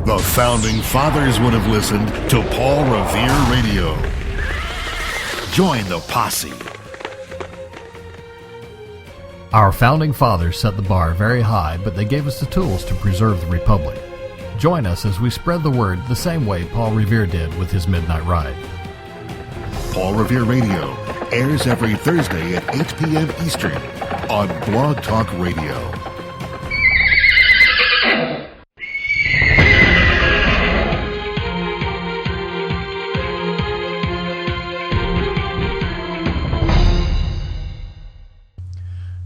The Founding Fathers would have listened to Paul Revere Radio. Join the posse. Our Founding Fathers set the bar very high, but they gave us the tools to preserve the Republic. Join us as we spread the word the same way Paul Revere did with his Midnight Ride. Paul Revere Radio airs every Thursday at 8 p.m. Eastern on Blog Talk Radio.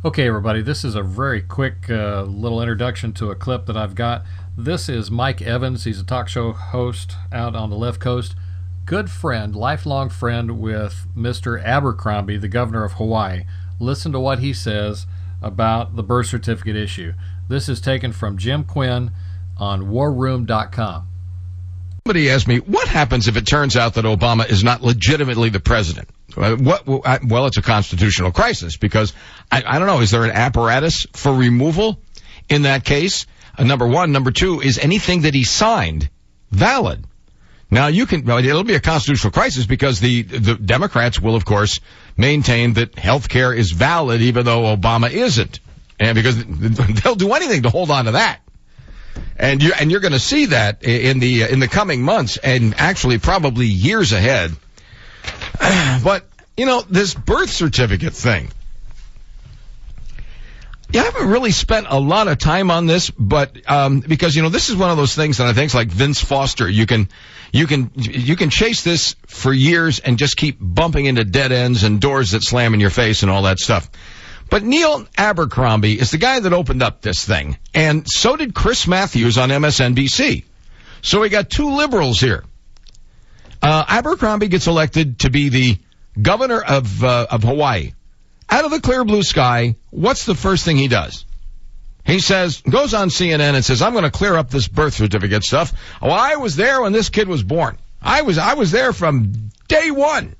Okay, everybody, this is a very quick little introduction to a clip that I've got. This is Mike Evans. He's a talk show host out on the left coast. Good friend, lifelong friend with Mr. Abercrombie, the governor of Hawaii. Listen to what he says about the birth certificate issue. This is taken from Jim Quinn on warroom.com. Somebody asked me, what happens if it turns out that Obama is not legitimately the president? Well, it's a constitutional crisis because, I don't know, is there an apparatus for removal in that case? Number one. Number two, is anything that he signed valid? Now, it'll be a constitutional crisis because the Democrats will, of course, maintain that health care is valid even though Obama isn't. And because they'll do anything to hold on to that. And you're going to see that in the coming months and actually probably years ahead. But, this birth certificate thing, I haven't really spent a lot of time on this, but because, this is one of those things that I think is like Vince Foster. You can chase this for years and just keep bumping into dead ends and doors that slam in your face and all that stuff. But Neil Abercrombie is the guy that opened up this thing, and so did Chris Matthews on MSNBC. So we got two liberals here. Abercrombie gets elected to be the governor of Hawaii. Out of the clear blue sky, what's the first thing he does? He goes on CNN and says, I'm going to clear up this birth certificate stuff. Well, I was there when this kid was born. I was there from day one.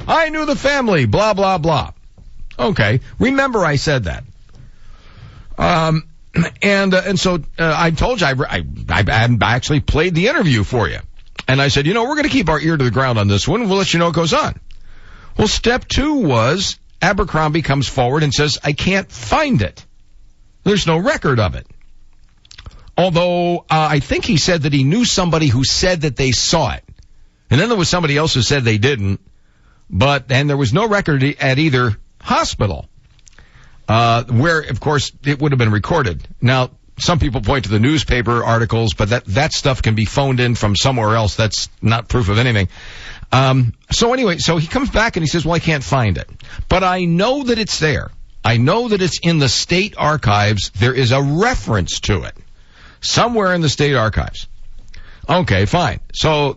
I knew the family, blah, blah, blah. Okay, remember I said that. And so I told you, I actually played the interview for you. And I said, we're going to keep our ear to the ground on this one. We'll let you know what goes on. Well, step two was Abercrombie comes forward and says, I can't find it. There's no record of it. Although I think he said that he knew somebody who said that they saw it. And then there was somebody else who said they didn't. And there was no record at either hospital, where, of course, it would have been recorded. Now, some people point to the newspaper articles, but that stuff can be phoned in from somewhere else. That's not proof of anything. So he comes back and he says, well, I can't find it. But I know that it's there. I know that it's in the state archives. There is a reference to it somewhere in the state archives. Okay, fine. So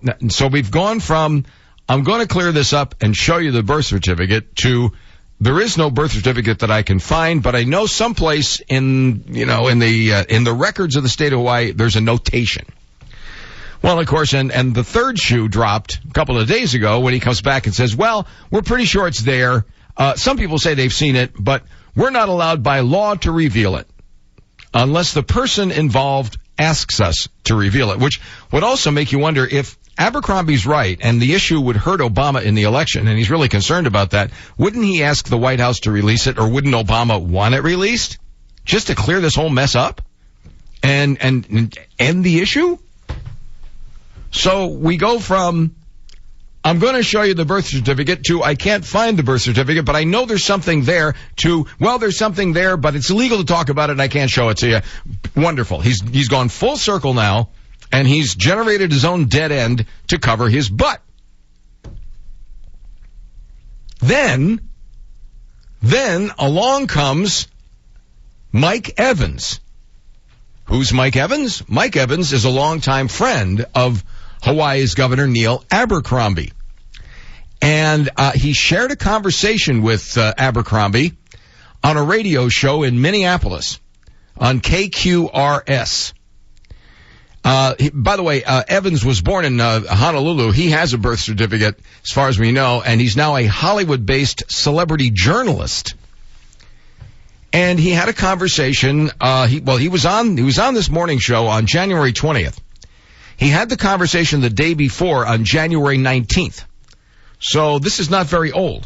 we've gone from, I'm going to clear this up and show you the birth certificate, to there is no birth certificate that I can find, but I know someplace in the records of the state of Hawaii, there's a notation. Well, of course, and the third shoe dropped a couple of days ago when he comes back and says, well, we're pretty sure it's there. Some people say they've seen it, but we're not allowed by law to reveal it unless the person involved asks us to reveal it, which would also make you wonder if Abercrombie's right and the issue would hurt Obama in the election, and he's really concerned about that. Wouldn't he ask the White House to release it, or wouldn't Obama want it released just to clear this whole mess up and end the issue? So we go from, I'm going to show you the birth certificate, to I can't find the birth certificate, but I know there's something there, to, well, there's something there, but it's illegal to talk about it and I can't show it to you. Wonderful. He's gone full circle now. And he's generated his own dead end to cover his butt. Then along comes Mike Evans. Who's Mike Evans? Mike Evans is a longtime friend of Hawaii's Governor Neil Abercrombie. And he shared a conversation with Abercrombie on a radio show in Minneapolis on KQRS. By the way, Evans was born in Honolulu. He has a birth certificate, as far as we know, and he's now a Hollywood-based celebrity journalist. And he had a conversation. He was on this morning show on January 20th. He had the conversation the day before on January 19th. So this is not very old.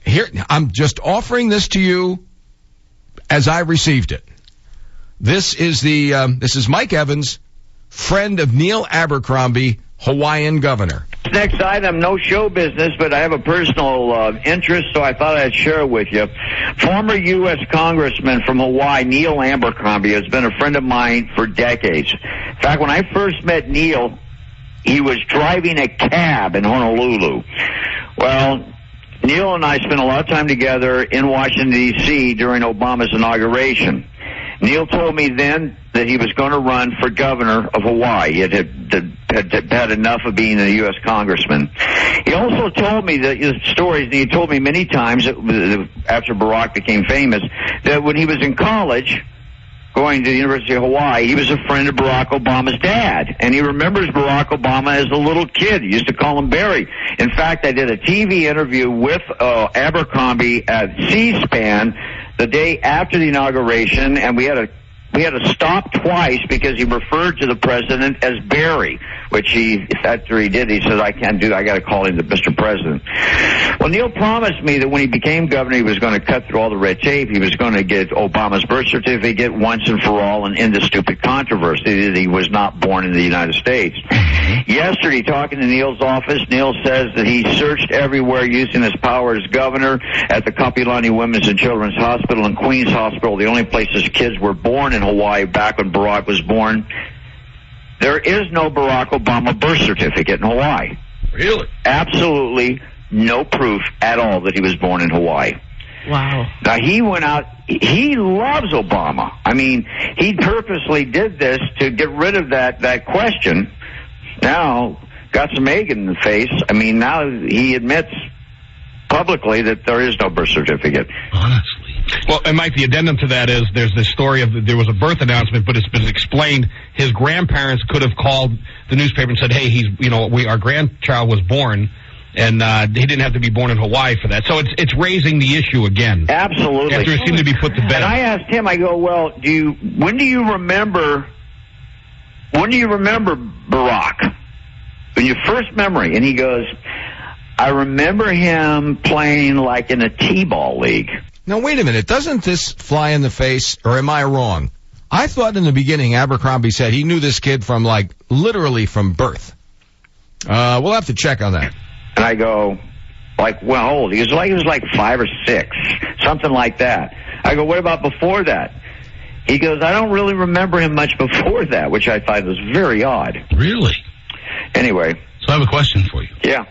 Here, I'm just offering this to you as I received it. This is Mike Evans, friend of Neil Abercrombie, Hawaiian governor. Next item, no show business, but I have a personal interest, so I thought I'd share it with you. Former U.S. Congressman from Hawaii, Neil Abercrombie, has been a friend of mine for decades. In fact, when I first met Neil, he was driving a cab in Honolulu. Well, Neil and I spent a lot of time together in Washington, D.C. during Obama's inauguration. Neil told me then that he was going to run for governor of Hawaii. He had enough of being a U.S. congressman. He also told me that his stories, and he told me many times after Barack became famous, that when he was in college, going to the University of Hawaii, he was a friend of Barack Obama's dad. And he remembers Barack Obama as a little kid. He used to call him Barry. In fact, I did a TV interview with Abercrombie at C-SPAN the day after the inauguration, and we had to stop twice because he referred to the president as Barry, which after he did, he said, I got to call him the Mr. President. Well, Neil promised me that when he became governor, he was going to cut through all the red tape. He was going to get Obama's birth certificate once and for all and end the stupid controversy that he was not born in the United States. Yesterday, talking to Neil's office, Neil says that he searched everywhere using his power as governor at the Kapiolani Women's and Children's Hospital and Queens Hospital, the only places kids were born in Hawaii back when Barack was born. There is no Barack Obama birth certificate in Hawaii. Really? Absolutely no proof at all that he was born in Hawaii. Wow. Now, he went out, he loves Obama. I mean, he purposely did this to get rid of that question. Now, got some egg in the face. I mean, now he admits publicly that there is no birth certificate. Honestly. Well, and Mike, the addendum to that is there's this story of there was a birth announcement, but it's been explained his grandparents could have called the newspaper and said, hey, our grandchild was born, and he didn't have to be born in Hawaii for that. So it's raising the issue again. Absolutely. After it seemed to be put to bed. And I asked him, I go, well, when do you remember Barack? When your first memory? And he goes, I remember him playing like in a T-ball league. Now, wait a minute. Doesn't this fly in the face, or am I wrong? I thought in the beginning Abercrombie said he knew this kid from, literally from birth. We'll have to check on that. And I go, how old? He was like 5 or 6, something like that. I go, what about before that? He goes, I don't really remember him much before that, which I thought was very odd. Really? Anyway. So I have a question for you. Yeah.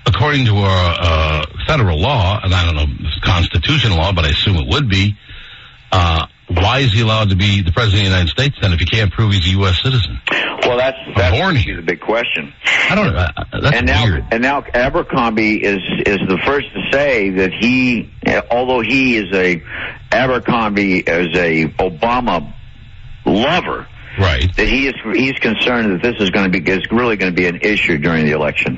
According to our federal law, and I don't know if it's constitutional law, but I assume it would be, why is he allowed to be the president of the United States then if you can't prove he's a U.S. citizen? Well, that's the big question. I don't know. That's weird. And now Abercrombie is the first to say that although he is Abercrombie is a Obama lover, right? That he's concerned that this is really going to be an issue during the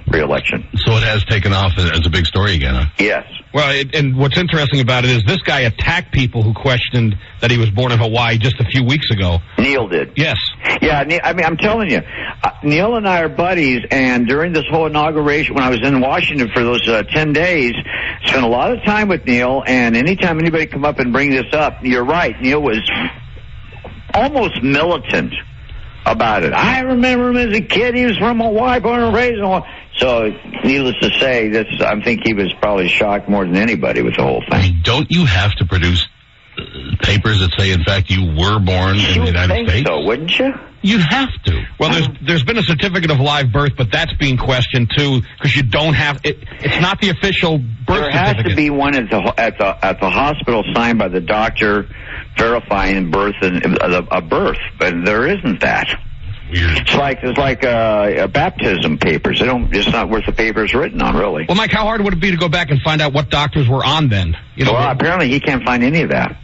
re-election. So it has taken off as a big story again, huh? Yes. Well, and what's interesting about it is this guy attacked people who questioned that he was born in Hawaii just a few weeks ago. Neil did. Yes. Yeah, I mean, I'm telling you, Neil and I are buddies, and during this whole inauguration, when I was in Washington for those 10 days, spent a lot of time with Neil, and anytime anybody come up and bring this up, you're right, Neil was almost militant about it. I remember him as a kid. He was from Hawaii, born and raised in Hawaii. So, needless to say, I think he was probably shocked more than anybody with the whole thing. I mean, don't you have to produce papers that say, in fact, you were born in the United States? So, wouldn't you? You'd have to. Well, there's been a certificate of live birth, but that's being questioned too because you don't have it. It's not the official birth certificate. There has to be one at the hospital signed by the doctor verifying birth and a birth, but there isn't that. Weird. It's like baptism papers. It's not worth the paper it's written on, really. Well, Mike, how hard would it be to go back and find out what doctors were on then? Well, apparently he can't find any of that.